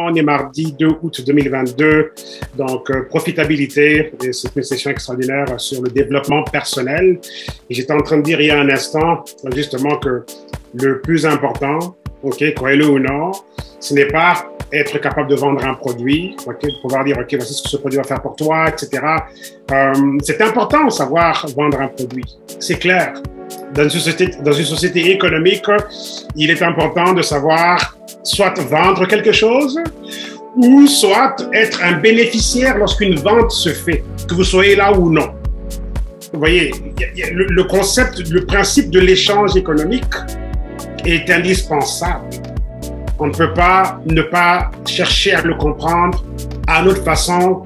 On est mardi 2 août 2022, donc profitabilité, et c'est une session extraordinaire sur le développement personnel. Et j'étais en train de dire il y a un instant, justement, que le plus important, croyez-le ou non, ce n'est pas être capable de vendre un produit, de pouvoir dire, voici ce que ce produit va faire pour toi, etc. C'est important de savoir vendre un produit, c'est clair. Dans une société économique, il est important de savoir soit vendre quelque chose, ou soit être un bénéficiaire lorsqu'une vente se fait, que vous soyez là ou non. Vous voyez, le concept, le principe de l'échange économique est indispensable. On ne peut pas ne pas chercher à le comprendre à notre façon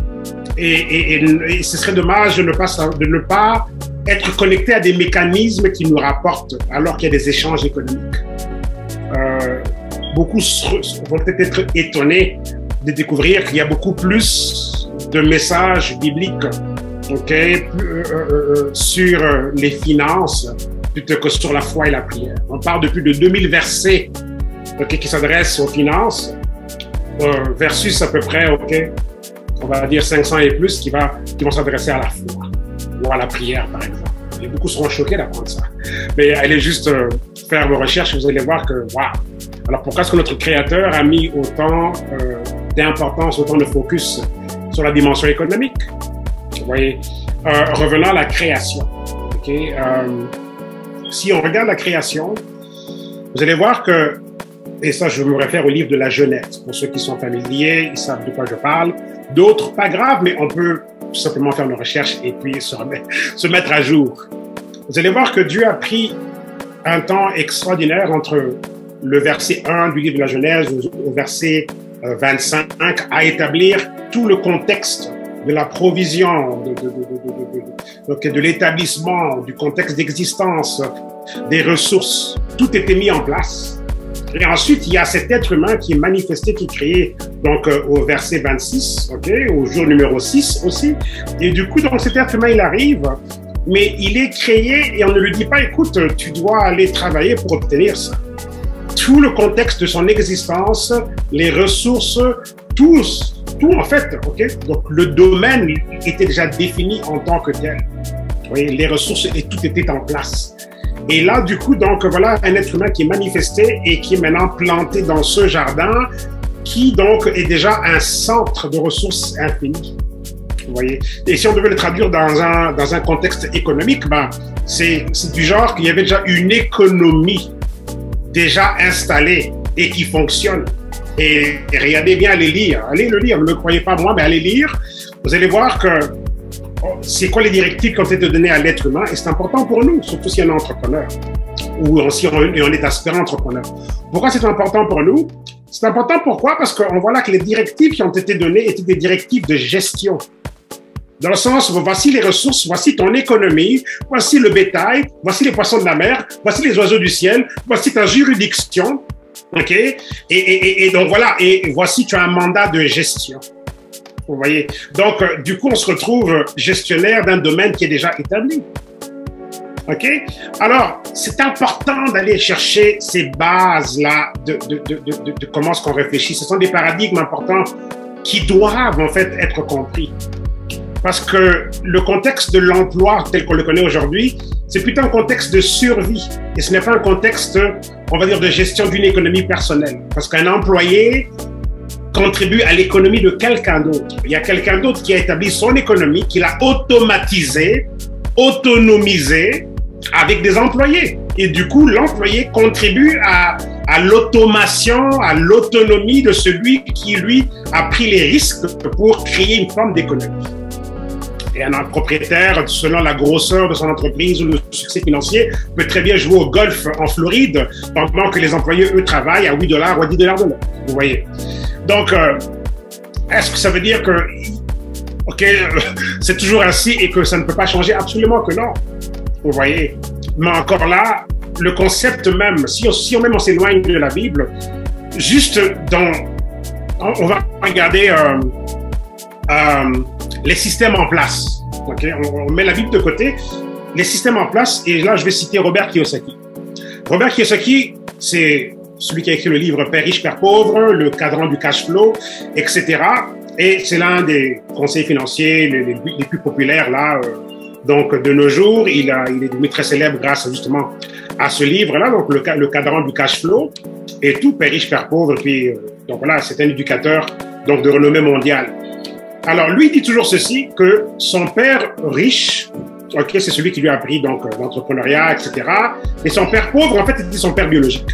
et ce serait dommage de ne pas être connecté à des mécanismes qui nous rapportent alors qu'il y a des échanges économiques. Beaucoup vont peut-être être étonnés de découvrir qu'il y a beaucoup plus de messages bibliques sur les finances plutôt que sur la foi et la prière. On parle de plus de 2000 versets qui s'adressent aux finances, versus à peu près, on va dire 500 et plus qui vont s'adresser à la foi ou à la prière, par exemple. Et beaucoup seront choqués d'apprendre ça. Mais allez juste faire vos recherches et vous allez voir que, waouh! Alors pourquoi est-ce que notre Créateur a mis autant d'importance, autant de focus sur la dimension économique? Vous voyez, revenons à la création. Si on regarde la création, vous allez voir que, et ça je me réfère au livre de la Genèse, pour ceux qui sont familiers, ils savent de quoi je parle. D'autres, pas grave, mais on peut tout simplement faire nos recherches et puis se mettre à jour. Vous allez voir que Dieu a pris un temps extraordinaire entre le verset 1 du livre de la Genèse au verset 25 à établir tout le contexte de la provision, de l'établissement, du contexte d'existence, des ressources. Tout était mis en place. Et ensuite, il y a cet être humain qui est manifesté, qui est créé donc, au verset 26, au jour numéro 6 aussi. Et du coup, donc, cet être humain, il arrive, mais il est créé et on ne lui dit pas, écoute, tu dois aller travailler pour obtenir ça. Tout le contexte de son existence, les ressources, tout en fait, donc le domaine était déjà défini en tant que tel. Vous voyez, les ressources et tout était en place. Et là, du coup, donc voilà un être humain qui est manifesté et qui est maintenant planté dans ce jardin qui donc est déjà un centre de ressources infinies. Vous voyez. Et si on devait le traduire dans un contexte économique, c'est du genre qu'il y avait déjà une économie déjà installée et qui fonctionne. Et regardez bien, allez le lire, ne me croyez pas moi, mais allez lire. Vous allez voir que c'est quoi les directives qui ont été données à l'être humain, et c'est important pour nous, surtout si on est entrepreneur, ou si on est aspirant entrepreneur. Pourquoi c'est important pour nous? C'est important pourquoi? Parce qu'on voit là que les directives qui ont été données étaient des directives de gestion. Dans le sens, voici les ressources, voici ton économie, voici le bétail, voici les poissons de la mer, voici les oiseaux du ciel, voici ta juridiction, et donc voilà, et voici tu as un mandat de gestion. Vous voyez? Donc, du coup, on se retrouve gestionnaire d'un domaine qui est déjà établi. Alors, c'est important d'aller chercher ces bases-là de comment est-ce qu'on réfléchit. Ce sont des paradigmes importants qui doivent, en fait, être compris. Parce que le contexte de l'emploi tel qu'on le connaît aujourd'hui, c'est plutôt un contexte de survie. Et ce n'est pas un contexte, on va dire, de gestion d'une économie personnelle. Parce qu'un employé contribue à l'économie de quelqu'un d'autre. Il y a quelqu'un d'autre qui a établi son économie, qui l'a automatisée, autonomisée avec des employés. Et du coup, l'employé contribue à l'automation, à l'autonomie de celui qui, lui, a pris les risques pour créer une forme d'économie. Et un propriétaire, selon la grosseur de son entreprise ou le succès financier, peut très bien jouer au golf en Floride pendant que les employés, eux, travaillent à $8 ou à $10 de l'heure. Vous voyez? Donc, est-ce que ça veut dire que, c'est toujours ainsi et que ça ne peut pas changer? Absolument que non. Vous voyez? Mais encore là, le concept même, si on s'éloigne de la Bible, juste on va regarder les systèmes en place. On met la Bible de côté, les systèmes en place, et là je vais citer Robert Kiyosaki. Robert Kiyosaki, c'est celui qui a écrit le livre Père riche, Père pauvre, le cadran du cash flow, etc. Et c'est l'un des conseillers financiers les plus populaires là. Donc de nos jours, il est devenu très célèbre grâce justement à ce livre-là, donc le cadran du cash flow et tout, Père riche, Père pauvre. Puis donc voilà, c'est un éducateur donc de renommée mondiale. Alors lui dit toujours ceci, que son père riche, ok, c'est celui qui lui a appris donc l'entrepreneuriat, etc. Et son père pauvre, en fait, c'était son père biologique.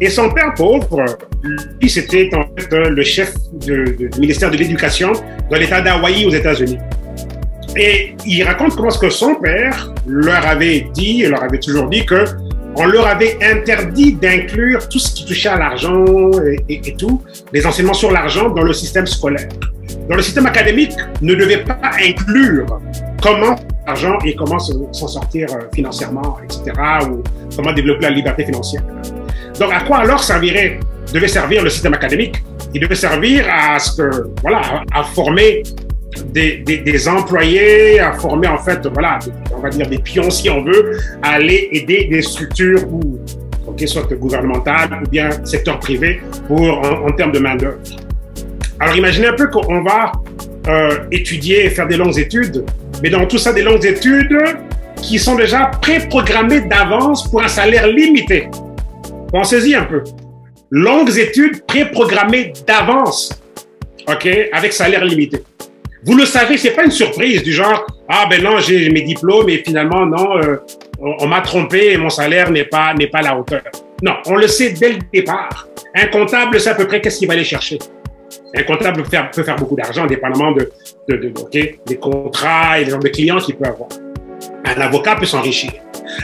Et son père pauvre, lui, c'était en fait le chef du ministère de l'Éducation dans l'État d'Hawaï aux États-Unis. Et il raconte comment est-ce que son père leur avait dit, leur avait toujours dit que on leur avait interdit d'inclure tout ce qui touchait à l'argent et tout, les enseignements sur l'argent dans le système scolaire. Dans le système académique, ne devait pas inclure comment l'argent et comment s'en sortir financièrement, etc., ou comment développer la liberté financière. Donc, à quoi alors devait servir le système académique? Il devait servir à ce que, voilà, à former des employés, à former en fait, voilà, on va dire des pions si on veut, à aller aider des structures ou, soit gouvernementales ou bien secteur privé en termes de main-d'œuvre. Alors imaginez un peu qu'on va étudier et faire des longues études, mais dans tout ça, des longues études qui sont déjà préprogrammées d'avance pour un salaire limité. Pensez-y un peu. Longues études préprogrammées d'avance, ok, avec salaire limité. Vous le savez, c'est pas une surprise du genre, ah ben non, j'ai mes diplômes et finalement non, on m'a trompé et mon salaire n'est pas à la hauteur. Non, on le sait dès le départ. Un comptable sait à peu près qu'est-ce qu'il va aller chercher. Un comptable peut faire beaucoup d'argent, dépendamment des contrats et des nombres de clients qu'il peut avoir. Un avocat peut s'enrichir.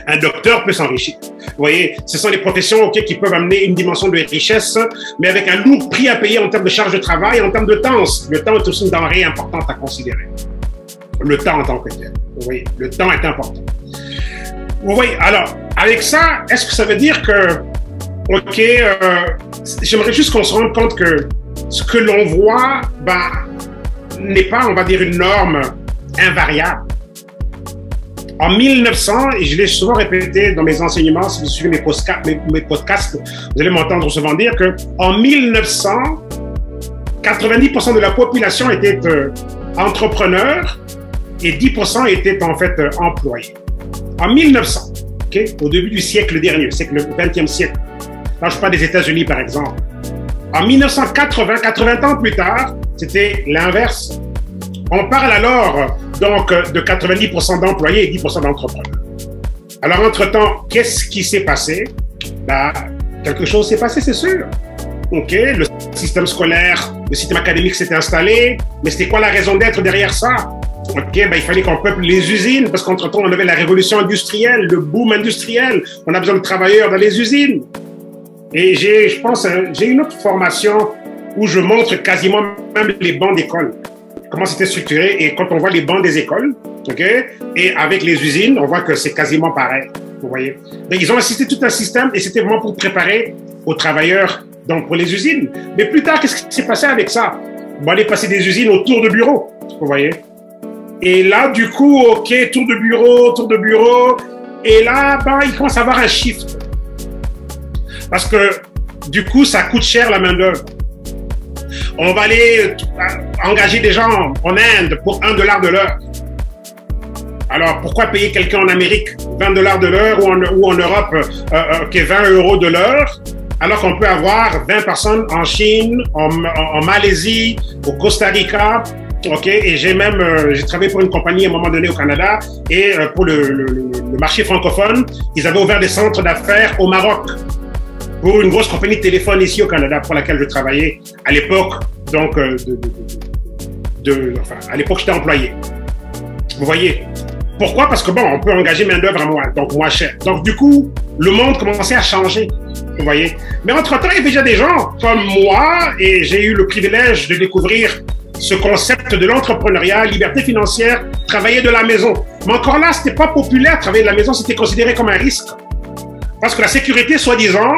Un docteur peut s'enrichir. Vous voyez, ce sont des professions qui peuvent amener une dimension de richesse, mais avec un lourd prix à payer en termes de charge de travail et en termes de temps. Le temps est aussi une denrée importante à considérer. Le temps en tant que tel. Vous voyez, le temps est important. Vous voyez, alors, avec ça, est-ce que ça veut dire que, j'aimerais juste qu'on se rende compte que ce que l'on voit, n'est pas, on va dire, une norme invariable. En 1900, et je l'ai souvent répété dans mes enseignements, si vous suivez mes podcasts, vous allez m'entendre souvent dire que en 1900, 90% de la population était entrepreneur et 10% étaient en fait employés. En 1900, au début du siècle dernier, le 20e siècle, là je parle des États-Unis par exemple. En 1980, 80 ans plus tard, c'était l'inverse. On parle alors donc de 90% d'employés et 10% d'entrepreneurs. Alors entre-temps, qu'est-ce qui s'est passé? Quelque chose s'est passé, c'est sûr. Le système scolaire, le système académique s'est installé, mais c'était quoi la raison d'être derrière ça? Il fallait qu'on peuple les usines, parce qu'entre-temps, on avait la révolution industrielle, le boom industriel. On a besoin de travailleurs dans les usines. Et je pense, j'ai une autre formation où je montre quasiment même les bancs d'école. Comment c'était structuré, et quand on voit les bancs des écoles, et avec les usines, on voit que c'est quasiment pareil, vous voyez. Donc, ils ont assisté tout un système, et c'était vraiment pour préparer aux travailleurs, donc pour les usines. Mais plus tard, qu'est-ce qui s'est passé avec ça? On allait passer des usines autour de bureaux, vous voyez. Et là, du coup, tour de bureau, et là, il commence à avoir un shift. Parce que, du coup, ça coûte cher la main-d'œuvre. On va aller engager des gens en Inde pour $1 de l'heure. Alors, pourquoi payer quelqu'un en Amérique $20 de l'heure ou en Europe 20 € de l'heure, alors qu'on peut avoir 20 personnes en Chine, en Malaisie, au Costa Rica, et j'ai travaillé pour une compagnie à un moment donné au Canada, et pour le marché francophone, ils avaient ouvert des centres d'affaires au Maroc, pour une grosse compagnie de téléphone ici au Canada pour laquelle je travaillais à l'époque, donc à l'époque j'étais employé. Vous voyez. Pourquoi? Parce que on peut engager main d'œuvre donc moins cher. Donc du coup, le monde commençait à changer. Vous voyez. Mais entre-temps, il y avait déjà des gens comme moi, et j'ai eu le privilège de découvrir ce concept de l'entrepreneuriat, liberté financière, travailler de la maison. Mais encore là, c'était pas populaire, travailler de la maison, c'était considéré comme un risque. Parce que la sécurité, soi-disant,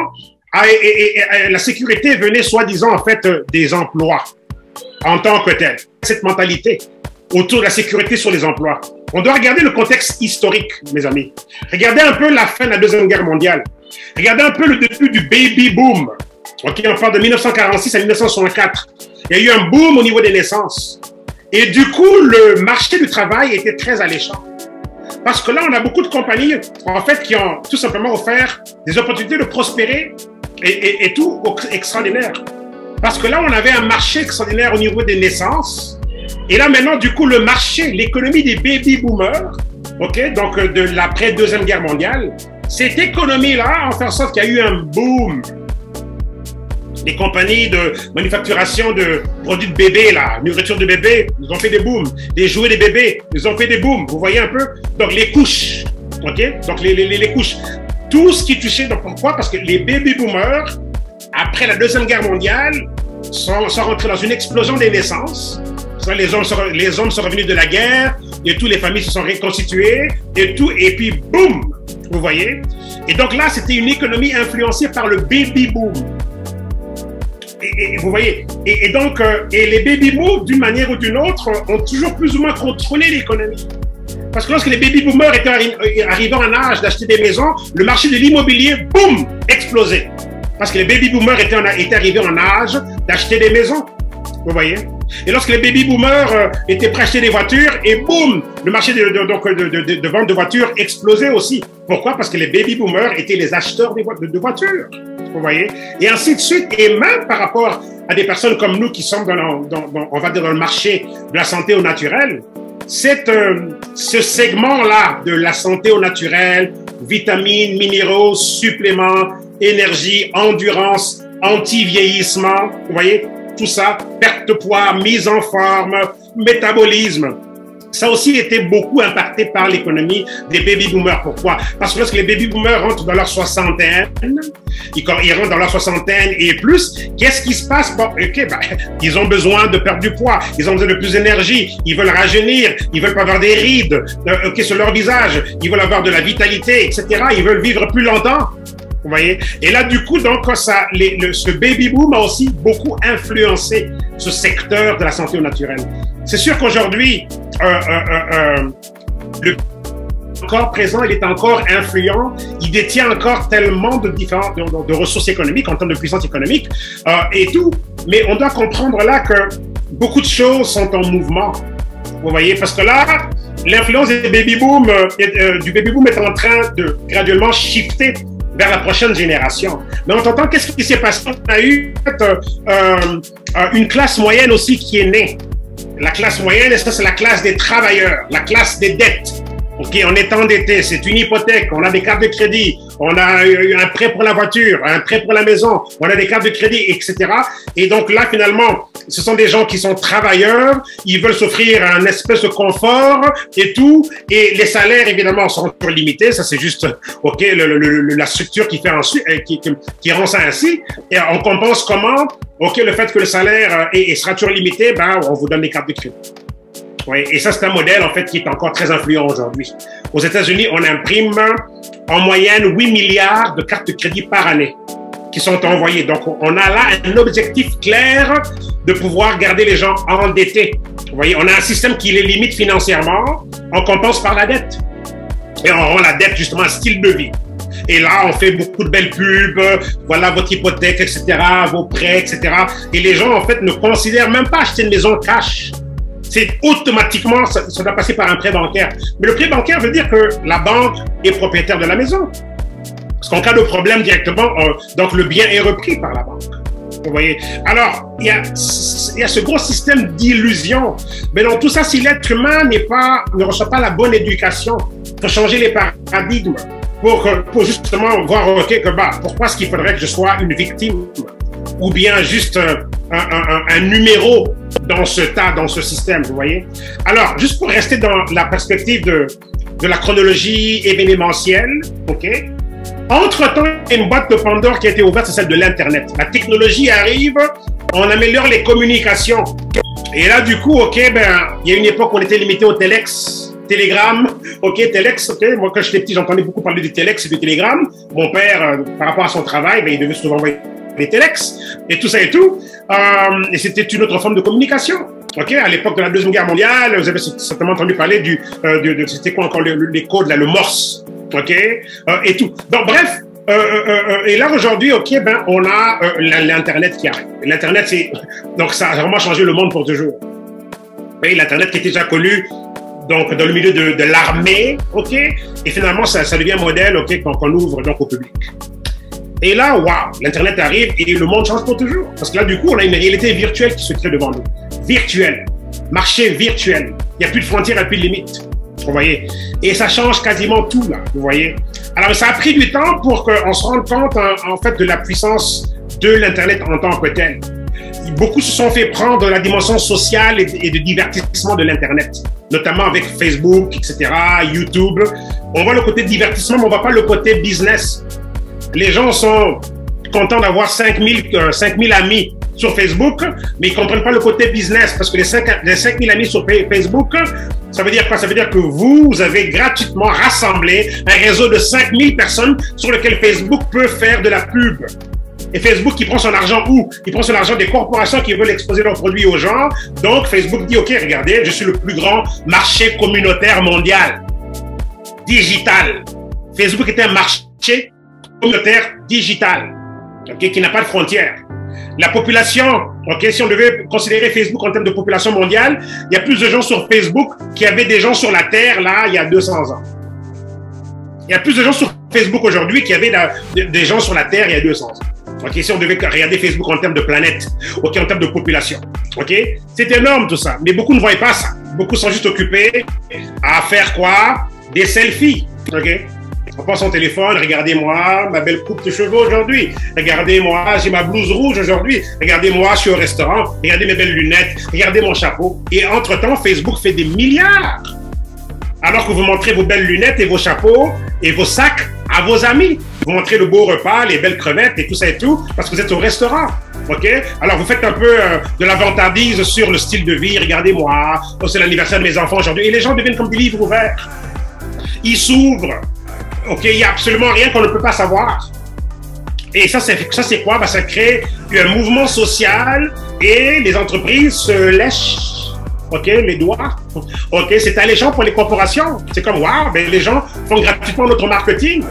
la sécurité venait soi-disant en fait des emplois en tant que tel. Cette mentalité autour de la sécurité sur les emplois. On doit regarder le contexte historique, mes amis. Regardez un peu la fin de la Deuxième Guerre mondiale. Regardez un peu le début du baby boom. Ok, on parle de 1946 à 1964. Il y a eu un boom au niveau des naissances. Et du coup, le marché du travail était très alléchant. Parce que là, on a beaucoup de compagnies, en fait, qui ont tout simplement offert des opportunités de prospérer et tout extraordinaire. Parce que là, on avait un marché extraordinaire au niveau des naissances. Et là, maintenant, du coup, le marché, l'économie des baby boomers, ok, donc de l'après-deuxième guerre mondiale, cette économie-là a fait en sorte qu'il y a eu un boom. Les compagnies de manufacturation de produits de bébés, là, nourriture de bébés, ils ont fait des booms. Les jouets des bébés, ils ont fait des booms. Vous voyez un peu? Donc, les couches, ok? Donc, les couches. Tout ce qui touchait, donc pourquoi? Parce que les baby boomers, après la Deuxième Guerre mondiale, sont rentrés dans une explosion des naissances. Les hommes sont revenus de la guerre, et toutes les familles se sont reconstituées, et tout, et puis boum! Vous voyez? Et donc là, c'était une économie influencée par le baby boom. Et vous voyez, et donc, les baby boomers, d'une manière ou d'une autre, ont toujours plus ou moins contrôlé l'économie. Parce que lorsque les baby boomers étaient arrivés en âge d'acheter des maisons, le marché de l'immobilier, boum, explosait. Parce que les baby boomers étaient arrivés en âge d'acheter des maisons. Vous voyez? Et lorsque les baby boomers étaient prêts à acheter des voitures, et boum, le marché de vente de voitures explosait aussi. Pourquoi? Parce que les baby boomers étaient les acheteurs de voitures. Vous voyez? Et ainsi de suite. Et même par rapport à des personnes comme nous qui sommes on va dire dans le marché de la santé au naturel, ce segment-là de la santé au naturel, vitamines, minéraux, suppléments, énergie, endurance, anti-vieillissement, vous voyez? Tout ça, perte de poids, mise en forme, métabolisme. Ça a aussi été beaucoup impacté par l'économie des baby boomers. Pourquoi? Parce que lorsque les baby boomers rentrent dans leur soixantaine, ils rentrent dans leur soixantaine et plus, qu'est-ce qui se passe? Bon, ok, ils ont besoin de perdre du poids, ils ont besoin de plus d'énergie, ils veulent rajeunir, ils veulent pas avoir des rides sur leur visage, ils veulent avoir de la vitalité, etc. Ils veulent vivre plus longtemps. Vous voyez? Et là, du coup, donc, ce baby boom a aussi beaucoup influencé ce secteur de la santé au naturel. C'est sûr qu'aujourd'hui, le corps présent, il est encore influent, il détient encore tellement de ressources économiques, en termes de puissance économique, et tout. Mais on doit comprendre là que beaucoup de choses sont en mouvement. Vous voyez? Parce que là, l'influence du baby boom est en train de graduellement shifter vers la prochaine génération. Mais en temps, qu'est-ce qui s'est passé? On a eu une classe moyenne aussi qui est née. La classe moyenne, ça c'est la classe des travailleurs, la classe des dettes. Ok, on est endetté, c'est une hypothèque, on a des cartes de crédit, on a un prêt pour la voiture, un prêt pour la maison, on a des cartes de crédit, etc. Et donc là, finalement, ce sont des gens qui sont travailleurs, ils veulent s'offrir un espèce de confort et tout, et les salaires, évidemment, sont toujours limités, ça c'est juste, ok, la structure qui fait ensuite, qui rend ça ainsi, et on compense comment? Ok, le fait que le salaire sera toujours limité, on vous donne des cartes de crédit. Oui, et ça, c'est un modèle, en fait, qui est encore très influent aujourd'hui. Aux États-Unis, on imprime en moyenne 8 milliards de cartes de crédit par année qui sont envoyées. Donc, on a là un objectif clair de pouvoir garder les gens endettés. Vous voyez, on a un système qui les limite financièrement, on compense par la dette. Et on rend la dette, justement, un style de vie. Et là, on fait beaucoup de belles pubs, voilà votre hypothèque, etc., vos prêts, etc. Et les gens, en fait, ne considèrent même pas acheter une maison cash. C'est automatiquement, ça doit passer par un prêt bancaire. Mais le prêt bancaire veut dire que la banque est propriétaire de la maison. Parce qu'en cas de problème directement, donc le bien est repris par la banque. Vous voyez? Alors, il y a ce gros système d'illusion. Mais dans tout ça, si l'être humain ne reçoit pas la bonne éducation, il faut changer les paradigmes pour justement voir, ok, que pourquoi est-ce qu'il faudrait que je sois une victime ou bien juste un numéro dans ce système, vous voyez? Alors, juste pour rester dans la perspective de la chronologie événementielle, ok? Entre-temps, il y a une boîte de Pandore qui a été ouverte, c'est celle de l'Internet. La technologie arrive, on améliore les communications. Et là, du coup, ok, il y a une époque où on était limité au télégramme, ok, telex, ok. Moi, quand j'étais petit, j'entendais beaucoup parler du telex et du télégramme. Mon père, par rapport à son travail, il devait souvent envoyer les telex et tout ça et tout. Et c'était une autre forme de communication. Ok, à l'époque de la Deuxième Guerre mondiale, vous avez certainement entendu parler c'était quoi encore les codes là, le Morse. Ok, et tout. Donc bref, Et là, aujourd'hui, OK, ben, on a l'Internet qui arrive. L'Internet, donc ça a vraiment changé le monde pour toujours. Oui, l'Internet qui était déjà connu donc, dans le milieu de l'armée, OK, et finalement, ça devient un modèle, OK, qu'on ouvre donc au public. Et là, waouh, l'Internet arrive et le monde change pour toujours. Parce que là, du coup, on a une réalité virtuelle qui se crée devant nous. Virtuelle. Marché virtuel. Il n'y a plus de frontières, il n'y a plus de limites. Vous voyez? Et ça change quasiment tout, là. Vous voyez? Alors, ça a pris du temps pour qu'on se rende compte, en fait, de la puissance de l'Internet en tant que tel. Beaucoup se sont fait prendre la dimension sociale et de divertissement de l'Internet, notamment avec Facebook, etc., YouTube. On voit le côté divertissement, mais on ne voit pas le côté business. Les gens sont contents d'avoir 5000 amis sur Facebook, mais ils ne comprennent pas le côté business, parce que les 5000 amis sur Facebook, ça veut dire quoi? Ça veut dire que vous avez gratuitement rassemblé un réseau de 5000 personnes sur lequel Facebook peut faire de la pub. Et Facebook, il prend son argent où? Il prend son argent des corporations qui veulent exposer leurs produits aux gens. Donc, Facebook dit, OK, regardez, je suis le plus grand marché communautaire mondial. Digital. Facebook est un marché communautaire digital, okay, qui n'a pas de frontières. La population, okay, si on devait considérer Facebook en termes de population mondiale, il y a plus de gens sur Facebook qu'il y avait des gens sur la Terre, là, il y a 200 ans. Il y a plus de gens sur Facebook aujourd'hui qu'il y avait des gens sur la Terre il y a 200 ans. Okay, si on devait regarder Facebook en termes de planète, okay, en termes de population. Okay? C'est énorme tout ça, mais beaucoup ne voient pas ça. Beaucoup sont juste occupés à faire quoi? Des selfies. Okay? On prend son téléphone, regardez-moi ma belle coupe de cheveux aujourd'hui. Regardez-moi, j'ai ma blouse rouge aujourd'hui. Regardez-moi, je suis au restaurant. Regardez mes belles lunettes. Regardez mon chapeau. Et entre-temps, Facebook fait des milliards. Alors que vous montrez vos belles lunettes et vos chapeaux et vos sacs à vos amis. Vous montrez le beau repas, les belles crevettes et tout ça et tout, parce que vous êtes au restaurant. OK? Alors, vous faites un peu de la vantardise sur le style de vie. Regardez-moi, oh, c'est l'anniversaire de mes enfants aujourd'hui. Et les gens deviennent comme des livres ouverts. Ils s'ouvrent. OK? Il n'y a absolument rien qu'on ne peut pas savoir. Et ça, c'est quoi? Ben, ça crée un mouvement social et les entreprises se lèchent. OK, les doigts. OK, c'est alléchant pour les corporations. C'est comme, waouh, ben, les gens font gratuitement notre marketing.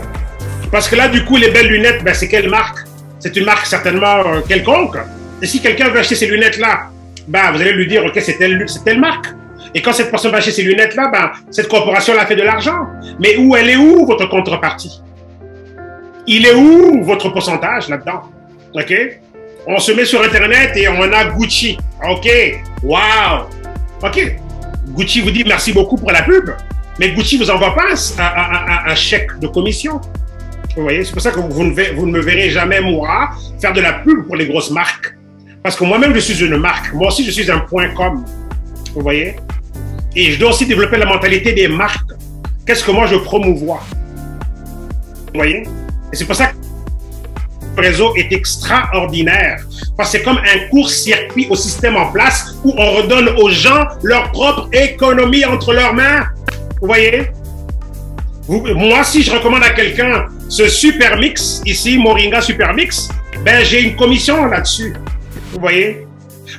Parce que là, du coup, les belles lunettes, ben, c'est quelle marque? C'est une marque certainement quelconque. Et si quelqu'un veut acheter ces lunettes-là, ben, vous allez lui dire, OK, c'est telle marque. Et quand cette personne va acheter ces lunettes-là, ben, cette corporation-là fait de l'argent. Mais elle est où votre contrepartie? Il est où votre pourcentage là-dedans? OK? On se met sur Internet et on a Gucci. OK, waouh! OK, Gucci vous dit merci beaucoup pour la pub, mais Gucci vous envoie pas un chèque de commission. Vous voyez, c'est pour ça que vous ne me verrez jamais, moi, faire de la pub pour les grosses marques. Parce que moi-même, je suis une marque. Moi aussi, je suis un point .com. Vous voyez? Et je dois aussi développer la mentalité des marques. Qu'est-ce que moi, je promouvois? Vous voyez? Et c'est pour ça que le réseau est extraordinaire. Parce que c'est comme un court-circuit au système en place où on redonne aux gens leur propre économie entre leurs mains. Vous voyez? Moi, si je recommande à quelqu'un ce super mix, ici, Moringa Super Mix, ben, j'ai une commission là-dessus. Vous voyez?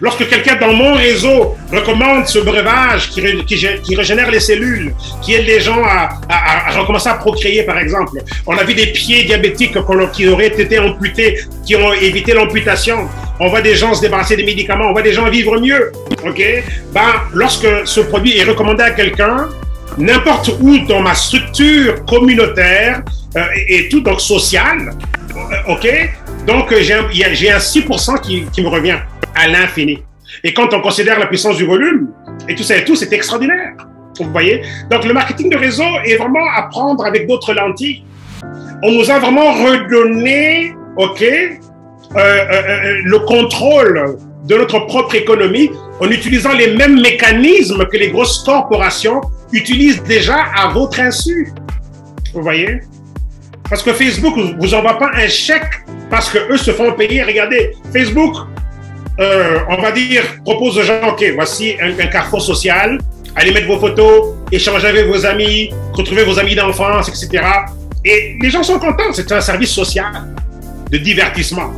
Lorsque quelqu'un dans mon réseau recommande ce breuvage qui régénère les cellules, qui aide les gens à recommencer à procréer, par exemple. On a vu des pieds diabétiques qui auraient été amputés, qui ont évité l'amputation. On voit des gens se débarrasser des médicaments, on voit des gens vivre mieux. OK? Ben, lorsque ce produit est recommandé à quelqu'un, n'importe où dans ma structure communautaire et tout, donc sociale, OK? Donc, j'ai un 6% qui me revient à l'infini. Et quand on considère la puissance du volume, et tout ça et tout, c'est extraordinaire. Vous voyez? Donc, le marketing de réseau est vraiment à prendre avec d'autres lentilles. On nous a vraiment redonné, OK, le contrôle de notre propre économie en utilisant les mêmes mécanismes que les grosses corporations utilisent déjà à votre insu. Vous voyez? Parce que Facebook ne vous envoie pas un chèque parce qu'eux se font payer. Regardez, Facebook, on va dire, propose aux gens, OK, voici un carrefour social, allez mettre vos photos, échangez avec vos amis, retrouvez vos amis d'enfance, etc. Et les gens sont contents, c'est un service social de divertissement.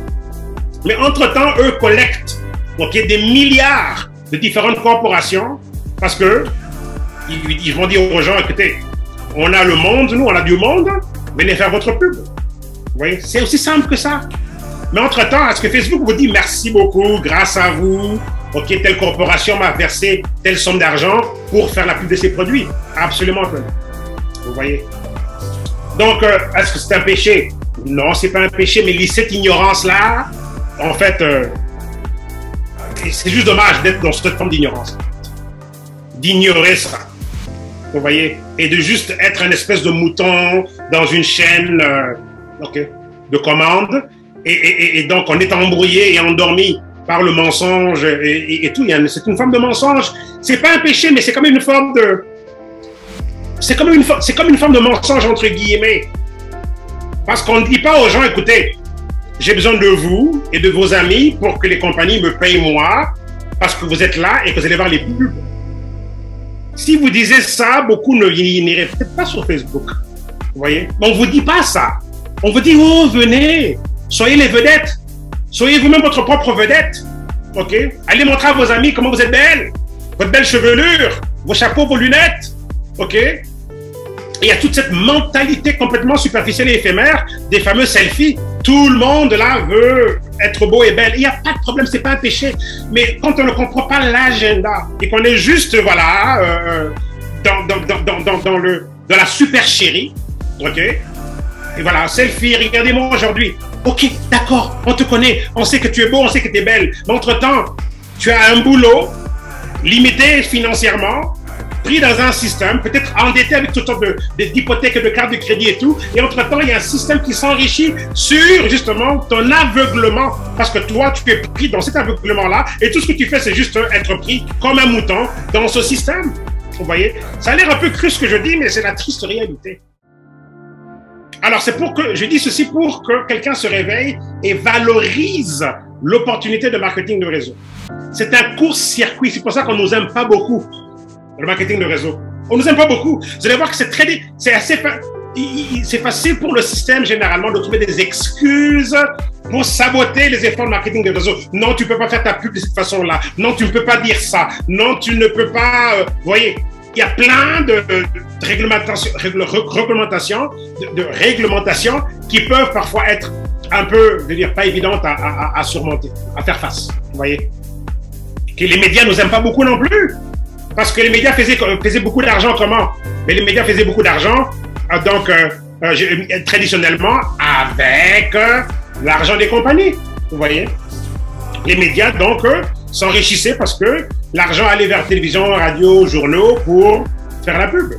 Mais entre-temps, eux collectent, OK, des milliards de différentes corporations parce que ils vont dire aux gens, écoutez, on a le monde, nous, on a du monde, venez faire votre pub. Vous voyez, c'est aussi simple que ça. Mais entre-temps, est-ce que Facebook vous dit merci beaucoup, grâce à vous, ok, telle corporation m'a versé telle somme d'argent pour faire la pub de ses produits? Absolument pas. Vous voyez? Donc, est-ce que c'est un péché? Non, c'est pas un péché, mais cette ignorance-là, en fait, c'est juste dommage d'être dans cette forme d'ignorance. D'ignorer ça. Vous voyez? Et de juste être un espèce de mouton dans une chaîne de commandes. Et donc, on est embrouillé et endormi par le mensonge et tout. C'est une forme de mensonge. C'est pas un péché, mais c'est comme une forme de... C'est comme une forme de mensonge, entre guillemets. Parce qu'on ne dit pas aux gens, écoutez, j'ai besoin de vous et de vos amis pour que les compagnies me payent moi, parce que vous êtes là et que vous allez voir les pubs. Si vous disiez ça, beaucoup n'iraient peut-être pas sur Facebook. Vous voyez? Mais on ne vous dit pas ça. On vous dit, oh, venez, soyez les vedettes. Soyez vous-même votre propre vedette. OK? Allez montrer à vos amis comment vous êtes belle. Votre belle chevelure, vos chapeaux, vos lunettes. OK? Il y a toute cette mentalité complètement superficielle et éphémère des fameux selfies. Tout le monde là veut être beau et belle. Il n'y a pas de problème, c'est pas un péché. Mais quand on ne comprend pas l'agenda et qu'on est juste voilà dans la supercherie, ok. Et voilà, selfie, regardez-moi aujourd'hui. Ok, d'accord, on te connaît, on sait que tu es beau, on sait que tu es belle. Mais entre-temps, tu as un boulot limité financièrement, pris dans un système, peut-être endetté avec toutes sortes d'hypothèques, de cartes de crédit et tout. Et entre-temps, il y a un système qui s'enrichit sur, justement, ton aveuglement. Parce que toi, tu es pris dans cet aveuglement-là. Et tout ce que tu fais, c'est juste être pris comme un mouton dans ce système. Vous voyez? Ça a l'air un peu cru ce que je dis, mais c'est la triste réalité. Alors, c'est pour que, je dis ceci pour que quelqu'un se réveille et valorise l'opportunité de marketing de réseau. C'est un court-circuit. C'est pour ça qu'on nous aime pas beaucoup. Le marketing de réseau. On nous aime pas beaucoup. Vous allez voir que c'est facile pour le système, généralement, de trouver des excuses pour saboter les efforts de marketing de réseau. Non, tu peux pas faire ta pub de cette façon-là. Non, tu ne peux pas dire ça. Non, tu ne peux pas... Vous voyez, il y a plein de réglementations qui peuvent parfois être un peu, je veux dire, pas évidentes à surmonter, à faire face. Vous voyez? Que les médias nous aiment pas beaucoup non plus. Parce que les médias faisaient beaucoup d'argent comment? Mais les médias faisaient beaucoup d'argent, traditionnellement, avec l'argent des compagnies. Vous voyez? Les médias, donc, s'enrichissaient parce que l'argent allait vers télévision, radio, journaux pour faire la pub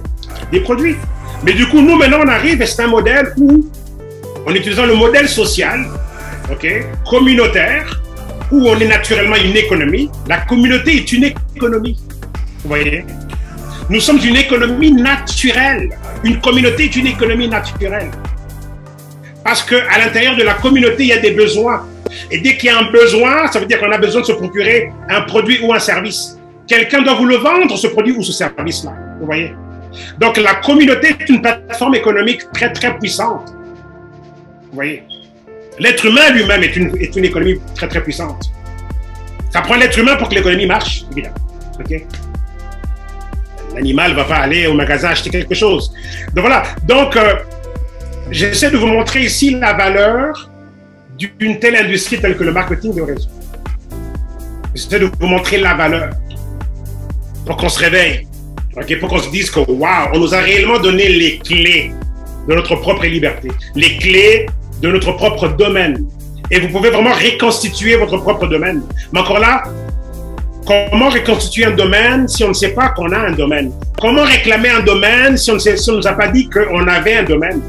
des produits. Mais du coup, nous, maintenant, on arrive et c'est un modèle où, en utilisant le modèle social, okay, communautaire, où on est naturellement une économie, la communauté est une économie. Vous voyez? Nous sommes une économie naturelle. Une communauté est une économie naturelle. Parce qu'à l'intérieur de la communauté, il y a des besoins. Et dès qu'il y a un besoin, ça veut dire qu'on a besoin de se procurer un produit ou un service. Quelqu'un doit vous le vendre, ce produit ou ce service-là. Vous voyez? Donc la communauté est une plateforme économique très, très puissante. Vous voyez? L'être humain lui-même est une économie très, très puissante. Ça prend l'être humain pour que l'économie marche, évidemment. OK? L'animal ne va pas aller au magasin acheter quelque chose. Donc voilà. Donc, j'essaie de vous montrer ici la valeur d'une telle industrie telle que le marketing de réseau. J'essaie de vous montrer la valeur pour qu'on se réveille, okay? Pour qu'on se dise que waouh, on nous a réellement donné les clés de notre propre liberté, les clés de notre propre domaine. Et vous pouvez vraiment reconstituer votre propre domaine. Mais encore là, comment reconstituer un domaine si on ne sait pas qu'on a un domaine? Comment réclamer un domaine si on ne nous a pas dit qu'on avait un domaine?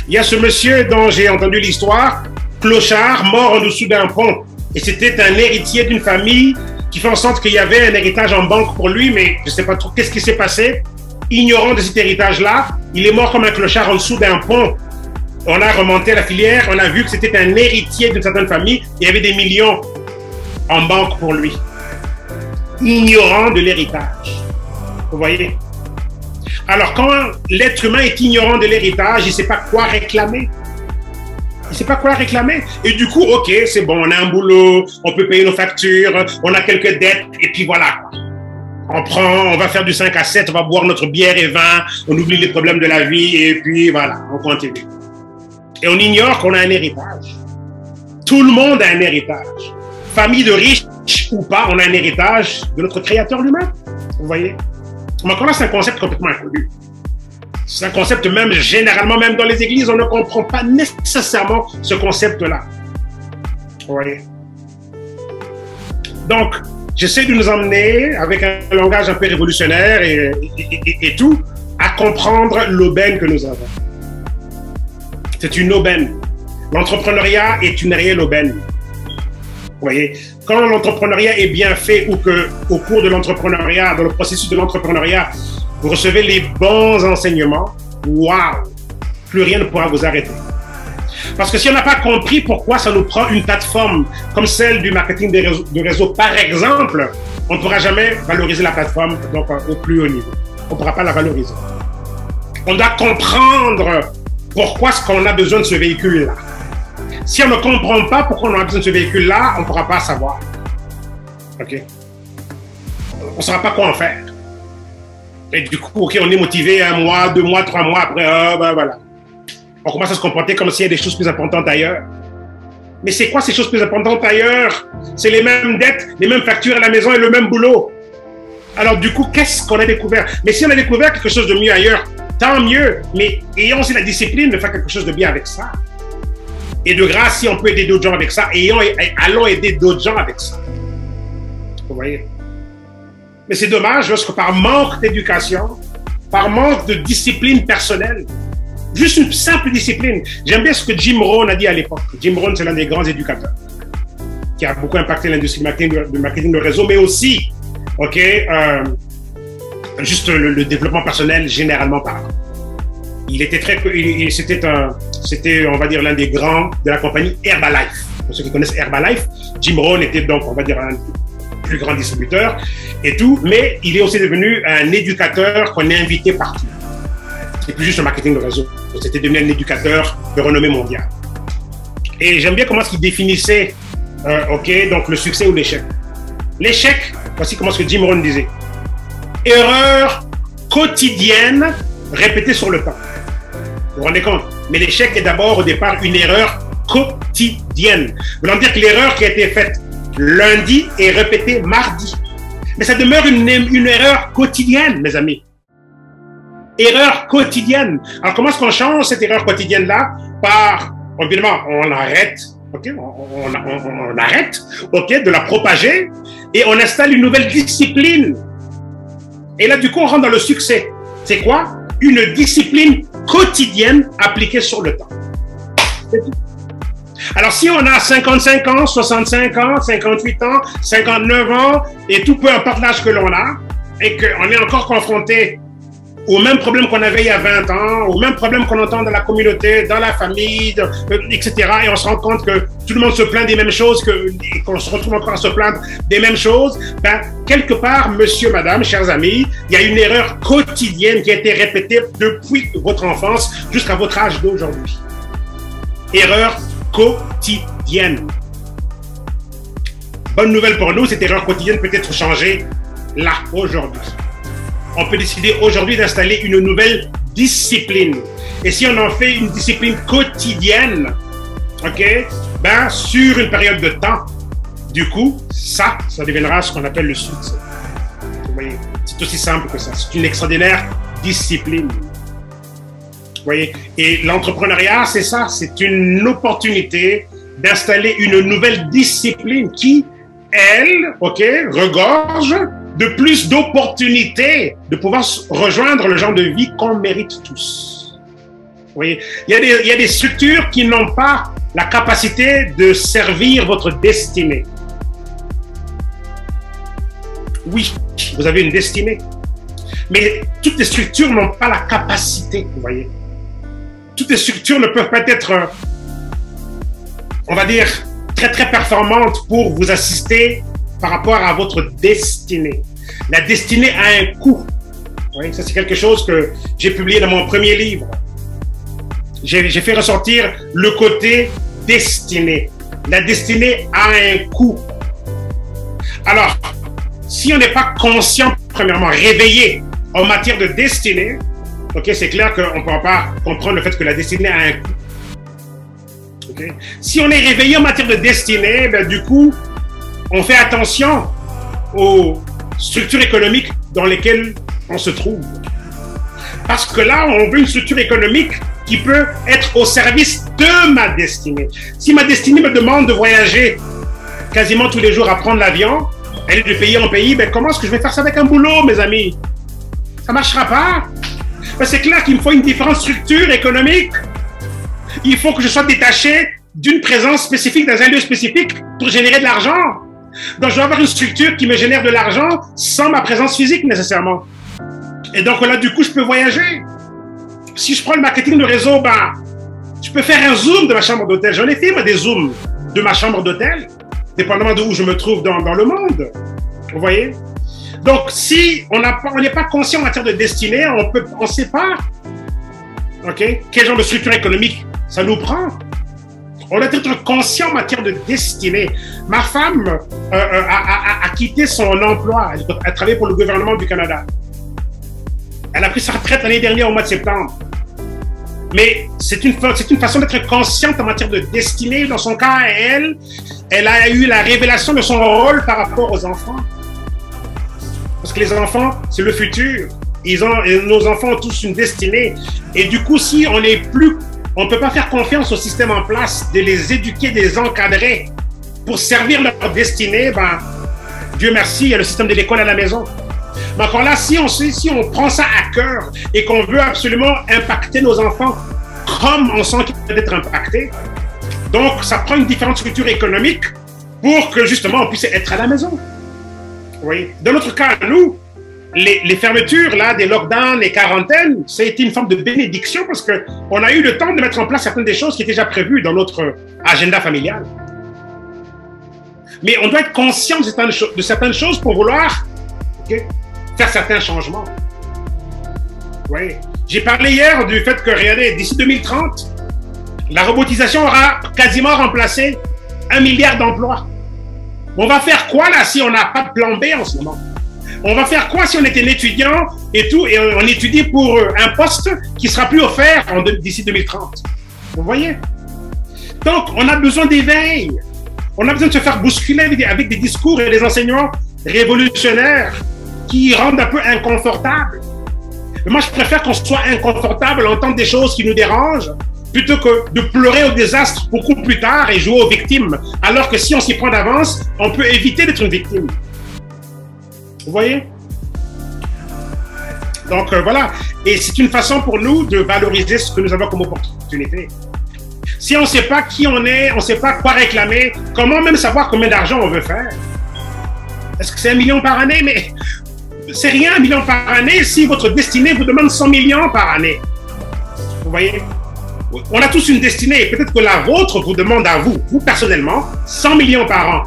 Il y a ce monsieur dont j'ai entendu l'histoire, clochard, mort en dessous d'un pont. Et c'était un héritier d'une famille qui fait en sorte qu'il y avait un héritage en banque pour lui, mais je ne sais pas trop qu'est-ce qui s'est passé. Ignorant de cet héritage-là, il est mort comme un clochard en dessous d'un pont. On a remonté la filière, on a vu que c'était un héritier d'une certaine famille, il y avait des millions en banque pour lui. Ignorant de l'héritage. Vous voyez? Alors, quand l'être humain est ignorant de l'héritage, il ne sait pas quoi réclamer. Il ne sait pas quoi réclamer. Et du coup, OK, c'est bon, on a un boulot, on peut payer nos factures, on a quelques dettes, et puis voilà. On va faire du 5 à 7, on va boire notre bière et vin, on oublie les problèmes de la vie, et puis voilà, on continue. Et on ignore qu'on a un héritage. Tout le monde a un héritage. Famille de riches ou pas, on a un héritage de notre créateur lui-même. Vous voyez? Mais encore là, c'est un concept complètement inconnu. C'est un concept même, généralement, même dans les églises, on ne comprend pas nécessairement ce concept-là. Vous voyez? Donc, j'essaie de nous emmener, avec un langage un peu révolutionnaire et tout, à comprendre l'aubaine que nous avons. C'est une aubaine. L'entrepreneuriat est une réelle aubaine. Vous voyez, quand l'entrepreneuriat est bien fait ou que au cours de l'entrepreneuriat, dans le processus de l'entrepreneuriat, vous recevez les bons enseignements, waouh, plus rien ne pourra vous arrêter. Parce que si on n'a pas compris pourquoi ça nous prend une plateforme comme celle du marketing de réseau, par exemple, on ne pourra jamais valoriser la plateforme donc, au plus haut niveau. On ne pourra pas la valoriser. On doit comprendre pourquoi est-ce qu'on a besoin de ce véhicule-là. Si on ne comprend pas pourquoi on a besoin de ce véhicule-là, on ne pourra pas savoir. OK? On ne saura pas quoi en faire. Et du coup, OK, on est motivé 1 mois, 2 mois, 3 mois après, ben voilà. On commence à se comporter comme s'il y a des choses plus importantes ailleurs. Mais c'est quoi ces choses plus importantes ailleurs? C'est les mêmes dettes, les mêmes factures à la maison et le même boulot. Alors du coup, qu'est-ce qu'on a découvert? Mais si on a découvert quelque chose de mieux ailleurs, tant mieux. Mais ayons aussi la discipline de faire quelque chose de bien avec ça. Et de grâce, si on peut aider d'autres gens avec ça, allons aider d'autres gens avec ça. Vous voyez? Mais c'est dommage lorsque par manque d'éducation, par manque de discipline personnelle, juste une simple discipline. J'aime bien ce que Jim Rohn a dit à l'époque. Jim Rohn, c'est l'un des grands éducateurs qui a beaucoup impacté l'industrie du marketing de réseau, mais aussi, juste le développement personnel généralement parlant. Il était c'était, on va dire, l'un des grands de la compagnie Herbalife. Pour ceux qui connaissent Herbalife, Jim Rohn était donc, on va dire, un plus grand distributeur et tout, mais il est aussi devenu un éducateur qu'on a invité partout. C'est plus juste un marketing de réseau. C'était devenu un éducateur de renommée mondiale. Et j'aime bien comment il définissait, donc le succès ou l'échec. L'échec, voici comment ce que Jim Rohn disait. Erreur quotidienne répétée sur le temps. Vous vous rendez compte? Mais l'échec est d'abord au départ une erreur quotidienne. Voulant dire que l'erreur qui a été faite lundi est répétée mardi. Mais ça demeure une erreur quotidienne, mes amis. Erreur quotidienne. Alors, comment est-ce qu'on change cette erreur quotidienne-là? Par, évidemment, on arrête, on arrête, de la propager et on installe une nouvelle discipline. Et là, du coup, on rentre dans le succès. C'est quoi? Une discipline quotidienne appliquée sur le temps. C'est tout. Alors, si on a 55 ans, 65 ans, 58 ans, 59 ans, et tout peu importe l'âge que l'on a, et qu'on est encore confronté au même problème qu'on avait il y a 20 ans, au même problème qu'on entend dans la communauté, dans la famille, etc. Et on se rend compte que tout le monde se plaint des mêmes choses, qu'on se retrouve encore à se plaindre des mêmes choses. Ben, quelque part, monsieur, madame, chers amis, il y a une erreur quotidienne qui a été répétée depuis votre enfance jusqu'à votre âge d'aujourd'hui. Erreur quotidienne. Bonne nouvelle pour nous, cette erreur quotidienne peut être changée là, aujourd'hui. On peut décider aujourd'hui d'installer une nouvelle discipline. Et si on en fait une discipline quotidienne, sur une période de temps, du coup, ça deviendra ce qu'on appelle le succès. Vous voyez, c'est aussi simple que ça. C'est une extraordinaire discipline. Vous voyez, et l'entrepreneuriat, c'est ça, c'est une opportunité d'installer une nouvelle discipline qui, elle, regorge de plus d'opportunités de pouvoir rejoindre le genre de vie qu'on mérite tous. Vous voyez, il y a des structures qui n'ont pas la capacité de servir votre destinée. Oui, vous avez une destinée, mais toutes les structures n'ont pas la capacité, vous voyez. Toutes les structures ne peuvent pas être, on va dire, très très performantes pour vous assister par rapport à votre destinée. La destinée a un coût. Oui, ça c'est quelque chose que j'ai publié dans mon premier livre. J'ai fait ressortir le côté destinée. La destinée a un coût. Alors, si on n'est pas conscient, premièrement, réveillé en matière de destinée, c'est clair qu'on ne pourra pas comprendre le fait que la destinée a un coût. Okay? Si on est réveillé en matière de destinée, ben, du coup, on fait attention aux structures économiques dans lesquelles on se trouve. Parce que là, on veut une structure économique qui peut être au service de ma destinée. Si ma destinée me demande de voyager quasiment tous les jours à prendre l'avion, aller de pays en pays, ben comment est-ce que je vais faire ça avec un boulot, mes amis? Ça ne marchera pas. Ben c'est clair qu'il me faut une différente structure économique. Il faut que je sois détaché d'une présence spécifique dans un lieu spécifique pour générer de l'argent. Donc, je dois avoir une structure qui me génère de l'argent sans ma présence physique nécessairement. Et donc là, du coup, je peux voyager. Si je prends le marketing de réseau, ben, je peux faire un zoom de ma chambre d'hôtel. J'en ai fait, moi, des zooms de ma chambre d'hôtel, dépendamment de où je me trouve dans le monde. Vous voyez? Donc, si on n'est pas conscient en matière de destinée, on ne sait pas, okay, quel genre de structure économique ça nous prend. On doit être conscient en matière de destinée. Ma femme a quitté son emploi. Elle travaillait pour le gouvernement du Canada. Elle a pris sa retraite l'année dernière au mois de septembre. Mais c'est une façon d'être consciente en matière de destinée. Dans son cas, elle a eu la révélation de son rôle par rapport aux enfants. Parce que les enfants, c'est le futur. Nos enfants ont tous une destinée. Et du coup, si on ne peut pas faire confiance au système en place, de les éduquer, de les encadrer pour servir leur destinée, ben, Dieu merci, il y a le système de l'école à la maison. Mais encore là, si on prend ça à cœur et qu'on veut absolument impacter nos enfants comme on sent qu'ils peuvent être impactés, donc ça prend une différente structure économique pour que justement on puisse être à la maison. Oui. Dans notre cas, nous, les fermetures, là, des lockdowns, les quarantaines, ça a été une forme de bénédiction parce qu'on a eu le temps de mettre en place certaines des choses qui étaient déjà prévues dans notre agenda familial. Mais on doit être conscient de certaines choses pour vouloir faire certains changements. Oui. J'ai parlé hier du fait que, regardez, d'ici 2030, la robotisation aura quasiment remplacé 1 milliard d'emplois. On va faire quoi là si on n'a pas de plan B en ce moment? On va faire quoi si on est un étudiant et tout, et on étudie pour un poste qui sera plus offert d'ici 2030? Vous voyez? Donc, on a besoin d'éveil. On a besoin de se faire bousculer avec des discours et des enseignements révolutionnaires qui rendent un peu inconfortable. Mais moi, je préfère qu'on soit inconfortable, entendre des choses qui nous dérangent, plutôt que de pleurer au désastre beaucoup plus tard et jouer aux victimes. Alors que si on s'y prend d'avance, on peut éviter d'être une victime. Vous voyez? Donc voilà. Et c'est une façon pour nous de valoriser ce que nous avons comme opportunité. Si on ne sait pas qui on est, on ne sait pas quoi réclamer, comment même savoir combien d'argent on veut faire? Est-ce que c'est 1 million par année? Mais c'est rien, 1 million par année, si votre destinée vous demande 100 millions par année. Vous voyez? On a tous une destinée, et peut-être que la vôtre vous demande à vous personnellement, 100 millions par an.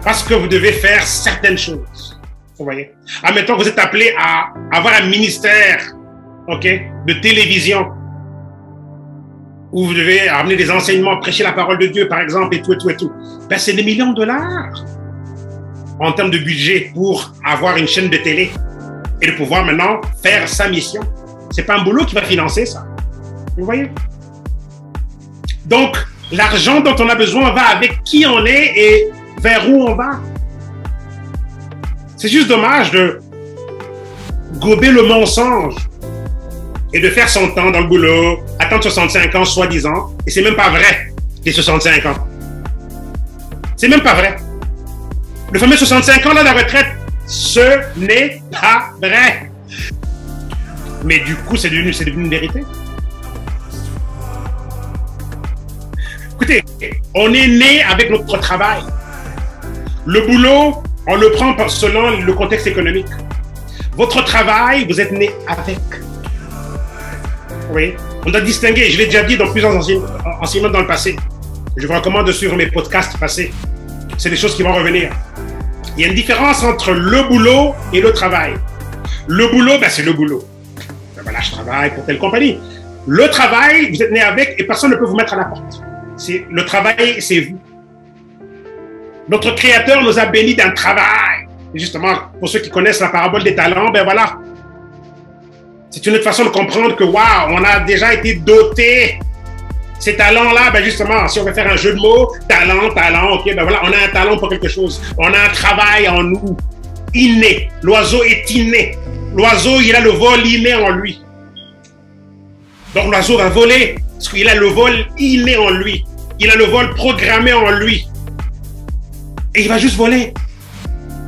Parce que vous devez faire certaines choses. Vous voyez? Admettons que vous êtes appelé à avoir un ministère, de télévision, où vous devez amener des enseignements, prêcher la parole de Dieu, par exemple, et tout, et tout, et tout. Ben, c'est des millions de dollars en termes de budget pour avoir une chaîne de télé et de pouvoir maintenant faire sa mission. C'est pas un boulot qui va financer ça. Vous voyez? Donc, l'argent dont on a besoin va avec qui on est et vers où on va. C'est juste dommage de gober le mensonge et de faire son temps dans le boulot, attendre 65 ans, soi-disant, et c'est même pas vrai, les 65 ans. C'est même pas vrai. Le fameux 65 ans, là, de la retraite, ce n'est pas vrai. Mais du coup, c'est devenu une vérité. Écoutez, on est né avec notre travail. Le boulot, on le prend selon le contexte économique. Votre travail, vous êtes né avec. Oui, on doit distinguer, je l'ai déjà dit dans plusieurs enseignements dans le passé. Je vous recommande de suivre mes podcasts passés. C'est des choses qui vont revenir. Il y a une différence entre le boulot et le travail. Le boulot, ben c'est le boulot. Ben voilà, je travaille pour telle compagnie. Le travail, vous êtes né avec et personne ne peut vous mettre à la porte. Le travail, c'est vous. Notre Créateur nous a bénis d'un travail. Et justement, pour ceux qui connaissent la parabole des talents, ben voilà. C'est une autre façon de comprendre que, waouh, on a déjà été doté Ces talents-là, ben justement, si on veut faire un jeu de mots, talent, ok, ben voilà, on a un talent pour quelque chose. On a un travail en nous, inné. L'oiseau est inné. L'oiseau, il a le vol inné en lui. Donc l'oiseau va voler, parce qu'il a le vol inné en lui. Il a le vol programmé en lui. Et il va juste voler.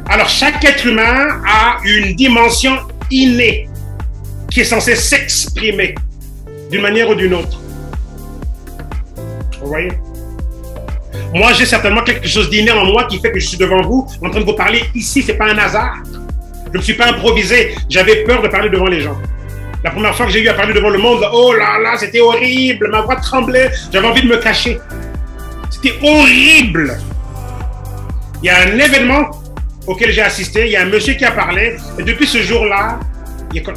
Alors chaque être humain a une dimension innée qui est censée s'exprimer d'une manière ou d'une autre. Vous voyez? Moi, j'ai certainement quelque chose d'inné en moi qui fait que je suis devant vous, en train de vous parler ici. C'est pas un hasard. Je ne suis pas improvisé. J'avais peur de parler devant les gens. La première fois que j'ai eu à parler devant le monde, oh là là, c'était horrible. Ma voix tremblait. J'avais envie de me cacher. C'était horrible. Il y a un événement auquel j'ai assisté. Il y a un monsieur qui a parlé. Et depuis ce jour-là,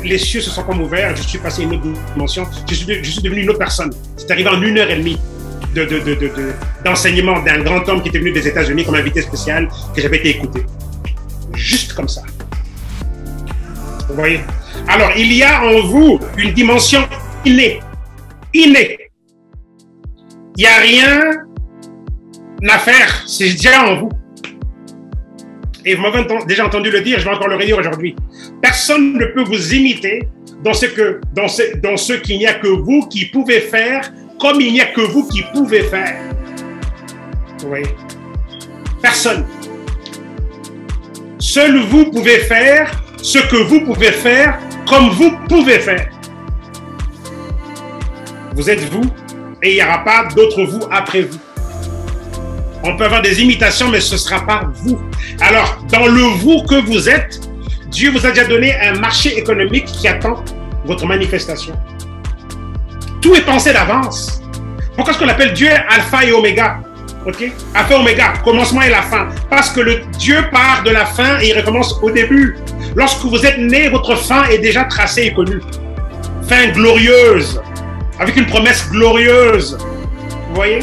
les cieux se sont comme ouverts. Je suis passé à une autre dimension. Je suis devenu une autre personne. C'est arrivé en 1h30. D'enseignement d'un grand homme qui était venu des États-Unis comme invité spécial, que j'avais été écouté. Juste comme ça. Vous voyez? Alors, il y a en vous une dimension innée. Innée. Il n'y a rien à faire. C'est déjà en vous. Et vous m'avez déjà entendu le dire, je vais encore le redire aujourd'hui. Personne ne peut vous imiter dans ce qu'il n'y a que vous qui pouvez faire, comme il n'y a que vous qui pouvez faire. Vous voyez? Personne. Seul vous pouvez faire ce que vous pouvez faire comme vous pouvez faire. Vous êtes vous et il n'y aura pas d'autres vous après vous. On peut avoir des imitations, mais ce ne sera pas vous. Alors, dans le vous que vous êtes, Dieu vous a déjà donné un marché économique qui attend votre manifestation. Tout est pensé d'avance. Pourquoi est-ce qu'on appelle Dieu Alpha et Oméga? Ok? Alpha et Oméga, commencement et la fin. Parce que le Dieu part de la fin et il recommence au début. Lorsque vous êtes né, votre fin est déjà tracée et connue. Fin glorieuse, avec une promesse glorieuse. Vous voyez?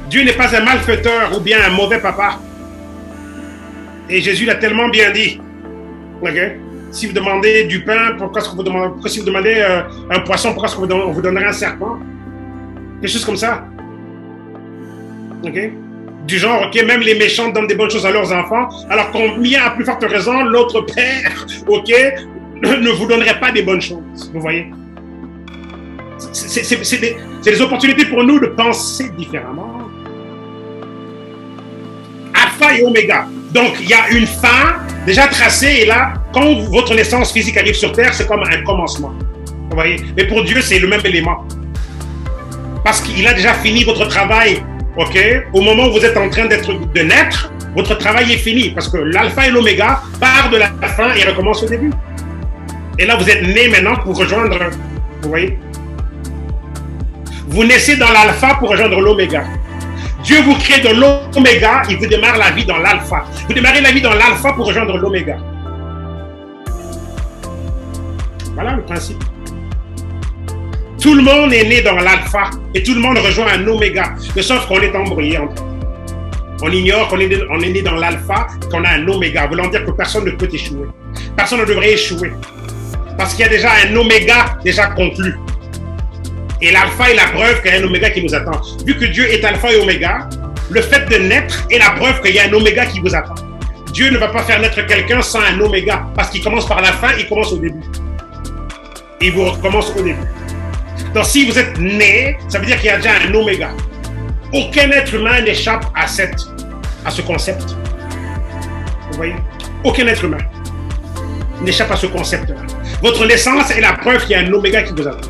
Dieu n'est pas un malfaiteur ou bien un mauvais papa. Et Jésus l'a tellement bien dit. Ok? Si vous demandez du pain, pourquoi est-ce que vous demandez, si vous demandez un poisson, pourquoi est-ce qu'on vous donnerait un serpent? Quelque chose comme ça. Ok? Du genre, ok, même les méchants donnent des bonnes choses à leurs enfants, alors combien, à plus forte raison, l'autre père, ok, ne vous donnerait pas des bonnes choses. Vous voyez? C'est des opportunités pour nous de penser différemment. Alpha et Oméga. Donc, il y a une fin déjà tracée, et là, quand votre naissance physique arrive sur Terre, c'est comme un commencement. Vous voyez? Mais pour Dieu, c'est le même élément. Parce qu'il a déjà fini votre travail, ok? Au moment où vous êtes en train de naître, votre travail est fini, parce que l'alpha et l'oméga part de la fin et recommence au début. Et là, vous êtes né maintenant pour rejoindre, vous voyez? Vous naissez dans l'alpha pour rejoindre l'oméga. Dieu vous crée de l'oméga, il vous démarre la vie dans l'alpha. Vous démarrez la vie dans l'alpha pour rejoindre l'oméga. Voilà le principe. Tout le monde est né dans l'alpha et tout le monde rejoint un oméga. Mais sauf qu'on est embrouillé entre eux. On ignore qu'on est né dans l'alpha, qu'on a un oméga, voulant dire que personne ne peut échouer. Personne ne devrait échouer. Parce qu'il y a déjà un oméga déjà conclu. Et l'alpha est la preuve qu'il y a un oméga qui nous attend. Vu que Dieu est alpha et oméga, le fait de naître est la preuve qu'il y a un oméga qui vous attend. Dieu ne va pas faire naître quelqu'un sans un oméga, parce qu'il commence par la fin, il commence au début. Et il vous recommence au début. Donc si vous êtes né, ça veut dire qu'il y a déjà un oméga. Aucun être humain n'échappe à ce concept. Vous voyez? Aucun être humain n'échappe à ce concept-là. Votre naissance est la preuve qu'il y a un oméga qui vous attend.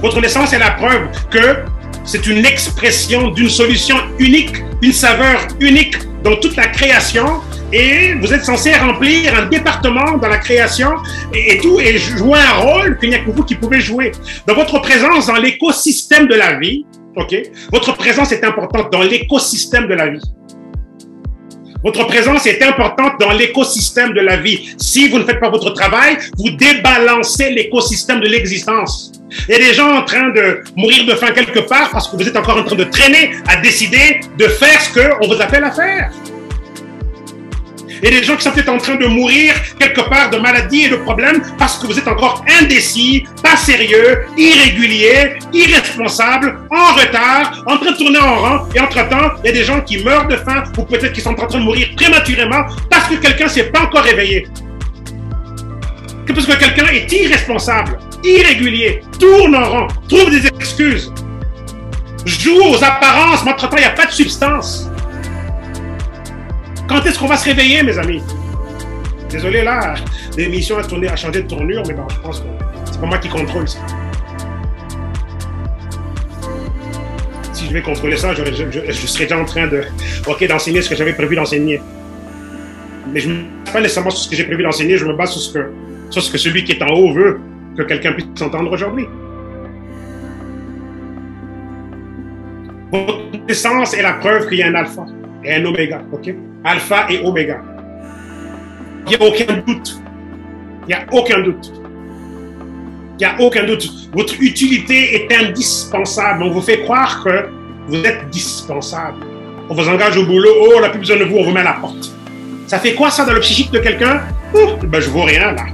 Votre naissance est la preuve que c'est une expression d'une solution unique, une saveur unique dans toute la création. Et vous êtes censé remplir un département dans la création et tout, et jouer un rôle qu'il n'y a que vous qui pouvez jouer. Dans votre présence dans l'écosystème de la vie, ok? Votre présence est importante dans l'écosystème de la vie. Votre présence est importante dans l'écosystème de la vie. Si vous ne faites pas votre travail, vous débalancez l'écosystème de l'existence. Il y a des gens en train de mourir de faim quelque part parce que vous êtes encore en train de traîner à décider de faire ce qu'on vous appelle à faire. Et des gens qui sont peut-être en train de mourir quelque part de maladies et de problèmes parce que vous êtes encore indécis, pas sérieux, irrégulier, irresponsable, en retard, en train de tourner en rond. Et entre-temps, il y a des gens qui meurent de faim ou peut-être qui sont en train de mourir prématurément parce que quelqu'un ne s'est pas encore réveillé. Parce que quelqu'un est irresponsable, irrégulier, tourne en rond, trouve des excuses, joue aux apparences, mais entre-temps, il n'y a pas de substance. Quand est-ce qu'on va se réveiller, mes amis? Désolé, là, l'émission a changé de tournure, mais bon, je pense que c'est pas moi qui contrôle ça. Si je vais contrôler ça, je serais déjà en train d'enseigner ce que j'avais prévu d'enseigner. Mais je ne me base pas nécessairement sur ce que j'ai prévu d'enseigner, je me base sur ce que celui qui est en haut veut que quelqu'un puisse entendre aujourd'hui. Votre naissance est la preuve qu'il y a un alpha et un oméga, ok? Alpha et oméga. Il n'y a aucun doute. Il n'y a aucun doute. Il n'y a aucun doute. Votre utilité est indispensable. On vous fait croire que vous êtes dispensable. On vous engage au boulot. Oh, on n'a plus besoin de vous, on vous met à la porte. Ça fait quoi ça dans le psychique de quelqu'un? Ben, je ne vaux rien là.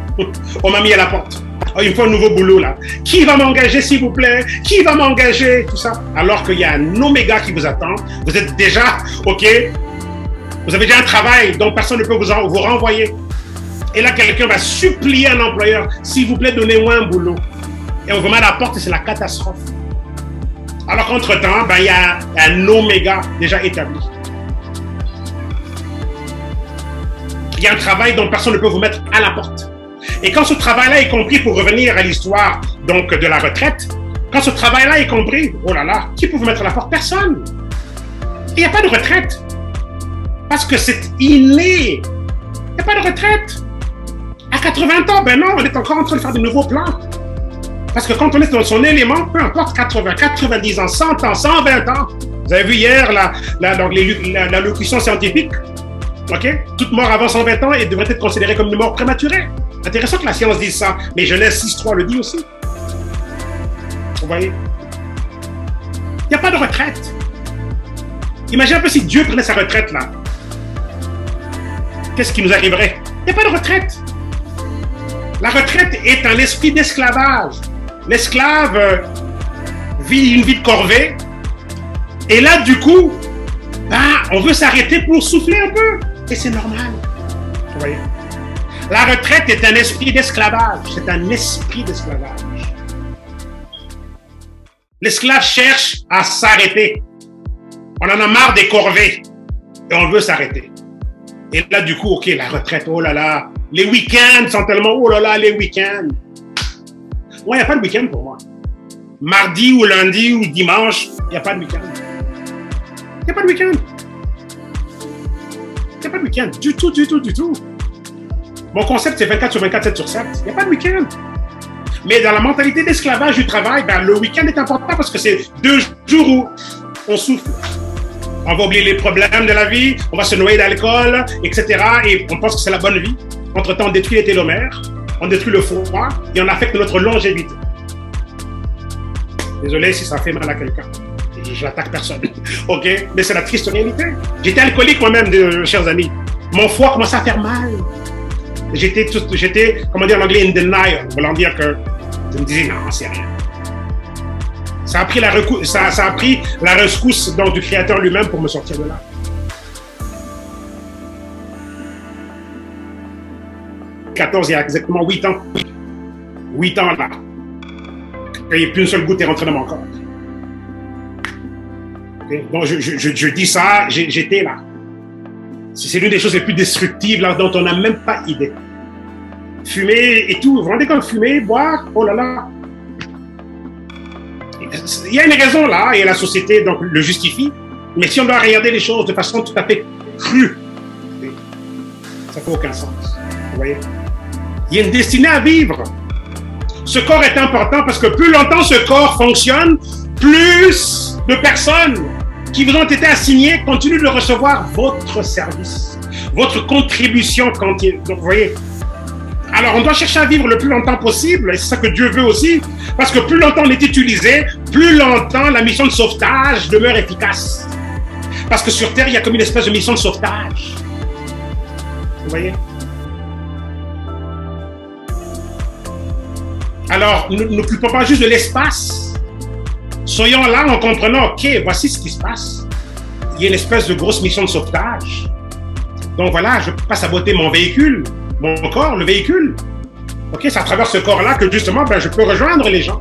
On m'a mis à la porte. Oh, il me faut un nouveau boulot là. Qui va m'engager s'il vous plaît? Qui va m'engager? Tout ça. Alors qu'il y a un oméga qui vous attend. Vous êtes déjà, ok? Vous avez déjà un travail dont personne ne peut vous renvoyer. Et là, quelqu'un va supplier un employeur, s'il vous plaît, donnez-moi un boulot. Et on vous met à la porte et c'est la catastrophe. Alors qu'entre-temps, ben, il y a un oméga déjà établi. Il y a un travail dont personne ne peut vous mettre à la porte. Et quand ce travail-là est compris, pour revenir à l'histoire donc de la retraite, quand ce travail-là est compris, oh là là, qui peut vous mettre à la porte? Personne. Il n'y a pas de retraite. Parce que c'est inné. Il n'y a pas de retraite. À 80 ans, ben non, on est encore en train de faire de nouveaux plans. Parce que quand on est dans son élément, peu importe 80, 90 ans, 100 ans, 120 ans. Vous avez vu hier la locution scientifique. OK? Toute mort avant 120 ans devrait être considérée comme une mort prématurée. Intéressant que la science dise ça. Mais Genèse 6.3 le dit aussi. Vous voyez? Il n'y a pas de retraite. Imaginez un peu si Dieu prenait sa retraite là. Qu'est-ce qui nous arriverait? Il n'y a pas de retraite. La retraite est un esprit d'esclavage. L'esclave vit une vie de corvée. Et là, du coup, ben, on veut s'arrêter pour souffler un peu. Et c'est normal. Vous voyez? La retraite est un esprit d'esclavage. C'est un esprit d'esclavage. L'esclave cherche à s'arrêter. On en a marre des corvées. Et on veut s'arrêter. Et là, du coup, OK, la retraite, oh là là. Les week-ends sont tellement, oh là là, les week-ends. Moi, il n'y a pas de week-end pour moi. Mardi ou lundi ou dimanche, il n'y a pas de week-end. Il n'y a pas de week-end. Il n'y a pas de week-end. Du tout, du tout, du tout. Mon concept, c'est 24 sur 24, 7 sur 7. Il n'y a pas de week-end. Mais dans la mentalité d'esclavage du travail, ben, le week-end est important parce que c'est 2 jours où on souffle. On va oublier les problèmes de la vie, on va se noyer d'alcool, etc. Et on pense que c'est la bonne vie. Entre-temps, on détruit les télomères, on détruit le froid et on affecte notre longévité. Désolé si ça fait mal à quelqu'un. Je n'attaque personne. OK? Mais c'est la triste réalité. J'étais alcoolique moi-même, chers amis. Mon foie commençait à faire mal. J'étais, comment dire en anglais, in denial. Voulant dire que je me disais, non, c'est rien. Ça a pris la rescousse donc, du Créateur lui-même pour me sortir de là. Il y a exactement 8 ans. 8 ans là. Il n'y a plus une seule goutte est rentrée dans mon corps. Okay? Donc je dis ça, j'étais là. C'est l'une des choses les plus destructives là, dont on n'a même pas idée. Fumer et tout, vous vous rendez compte, fumer, boire, oh là là. Il y a une raison là, et la société donc, le justifie, mais si on doit regarder les choses de façon tout à fait crue, ça n'a aucun sens. Vous voyez? Il y a une destinée à vivre. Ce corps est important parce que plus longtemps ce corps fonctionne, plus de personnes qui vous ont été assignées continuent de recevoir votre service, votre contribution continue. Donc, vous voyez? Alors, on doit chercher à vivre le plus longtemps possible, et c'est ça que Dieu veut aussi, parce que plus longtemps on est utilisé, plus longtemps la mission de sauvetage demeure efficace. Parce que sur Terre, il y a comme une espèce de mission de sauvetage. Vous voyez? Alors, n'occupons pas juste de l'espace. Soyons là en comprenant, OK, voici ce qui se passe. Il y a une espèce de grosse mission de sauvetage. Donc voilà, je ne peux pas saboter mon véhicule, mon corps, le véhicule. OK, c'est à travers ce corps-là que justement, je peux rejoindre les gens.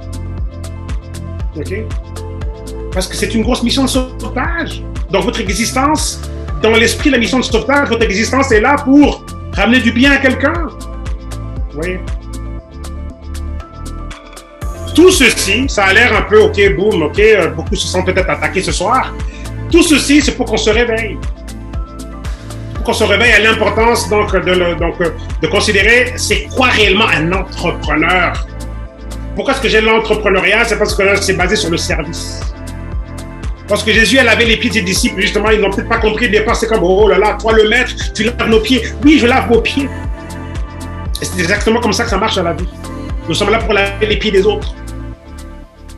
OK? Parce que c'est une grosse mission de sauvetage. Donc votre existence, dans l'esprit de la mission de sauvetage, votre existence est là pour ramener du bien à quelqu'un. Vous voyez? Tout ceci, ça a l'air un peu, OK, boum, OK, beaucoup se sentent peut-être attaqués ce soir. Tout ceci, c'est pour qu'on se réveille. Pour qu'on se réveille à l'importance de considérer c'est quoi réellement un entrepreneur. Pourquoi est-ce que j'ai l'entrepreneuriat? C'est parce que c'est basé sur le service. Parce que Jésus a lavé les pieds de ses disciples, justement, ils n'ont peut-être pas compris au départ, c'est comme, oh là là, toi le maître, tu laves nos pieds. Oui, je lave vos pieds. Et c'est exactement comme ça que ça marche dans la vie. Nous sommes là pour laver les pieds des autres.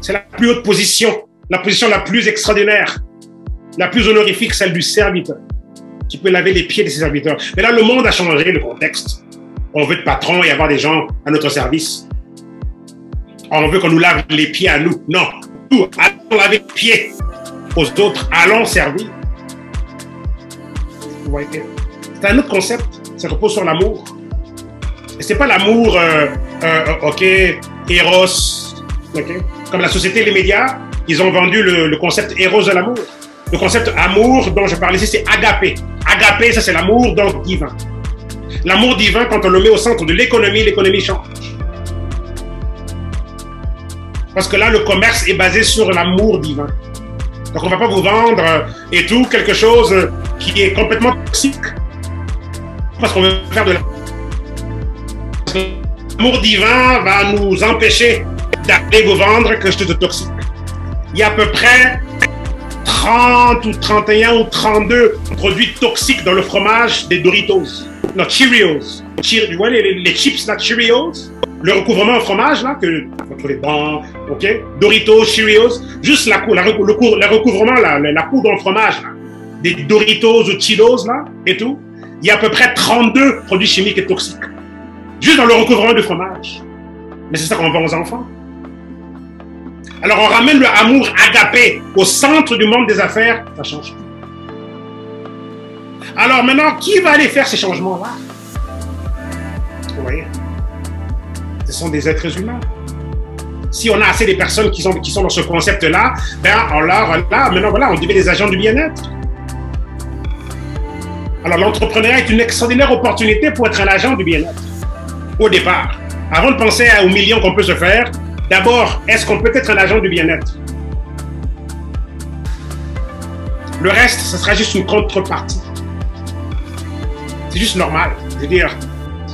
C'est la plus haute position, la position la plus extraordinaire, la plus honorifique, celle du serviteur, qui peut laver les pieds de ses serviteurs. Mais là, le monde a changé, le contexte. On veut de patron et avoir des gens à notre service. On veut qu'on nous lave les pieds à nous. Non, nous, allons laver les pieds aux autres, allons servir. Vous voyez? C'est un autre concept, ça repose sur l'amour. Et c'est pas l'amour, OK, Eros, OK? Comme la société et les médias, ils ont vendu le concept Eros de l'amour. Le concept amour dont je parle ici, c'est agapé. Agapé, ça c'est l'amour donc divin. L'amour divin, quand on le met au centre de l'économie, l'économie change. Parce que là, le commerce est basé sur l'amour divin. Donc on ne va pas vous vendre et tout, quelque chose qui est complètement toxique. Parce qu'on veut faire de l'amour divin va nous empêcher d'aller vous vendre quelque chose de toxique. Il y a à peu près 30 ou 31 ou 32 produits toxiques dans le fromage des Doritos. Non, Cheerios. Vous voyez les chips là, Cheerios? Le recouvrement en fromage là, que vous trouvez bon, ok? Doritos, Cheerios, juste le recouvrement là, la poudre en fromage là, des Doritos ou Cheetos là, et tout. Il y a à peu près 32 produits chimiques et toxiques. Juste dans le recouvrement du fromage. Mais c'est ça qu'on vend aux enfants. Alors on ramène le amour agapé au centre du monde des affaires, ça change tout. Alors maintenant, qui va aller faire ces changements-là? Vous voyez? Ce sont des êtres humains. Si on a assez de personnes qui sont dans ce concept-là, maintenant voilà, on devient des agents du bien-être. Alors l'entrepreneuriat est une extraordinaire opportunité pour être un agent du bien-être. Au départ, avant de penser aux millions qu'on peut se faire, d'abord, est-ce qu'on peut être un agent du bien-être? Le reste, ce sera juste une contrepartie. C'est juste normal. Je veux dire,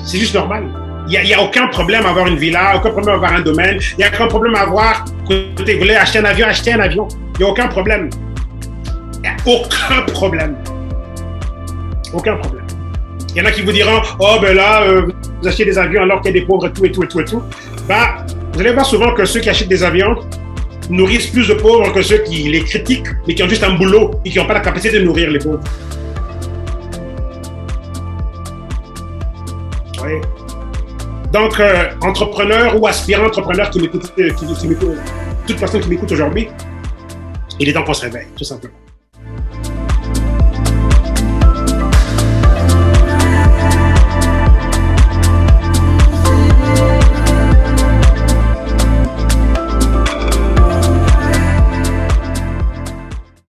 c'est juste normal. Il n'y a aucun problème à avoir une villa, aucun problème à avoir un domaine, il n'y a aucun problème à avoir, écoutez, vous voulez acheter un avion, achetez un avion. Il n'y a aucun problème. Il n'y a aucun problème. Aucun problème. Il y en a qui vous diront, oh ben là, vous achetez des avions alors qu'il y a des pauvres et tout et tout et tout et tout. Ben, vous allez voir souvent que ceux qui achètent des avions nourrissent plus de pauvres que ceux qui les critiquent, mais qui ont juste un boulot et qui n'ont pas la capacité de nourrir les pauvres. Oui. Donc, entrepreneur ou aspirant entrepreneur qui m'écoute, toute personne qui m'écoute aujourd'hui, il est temps qu'on se réveille, tout simplement.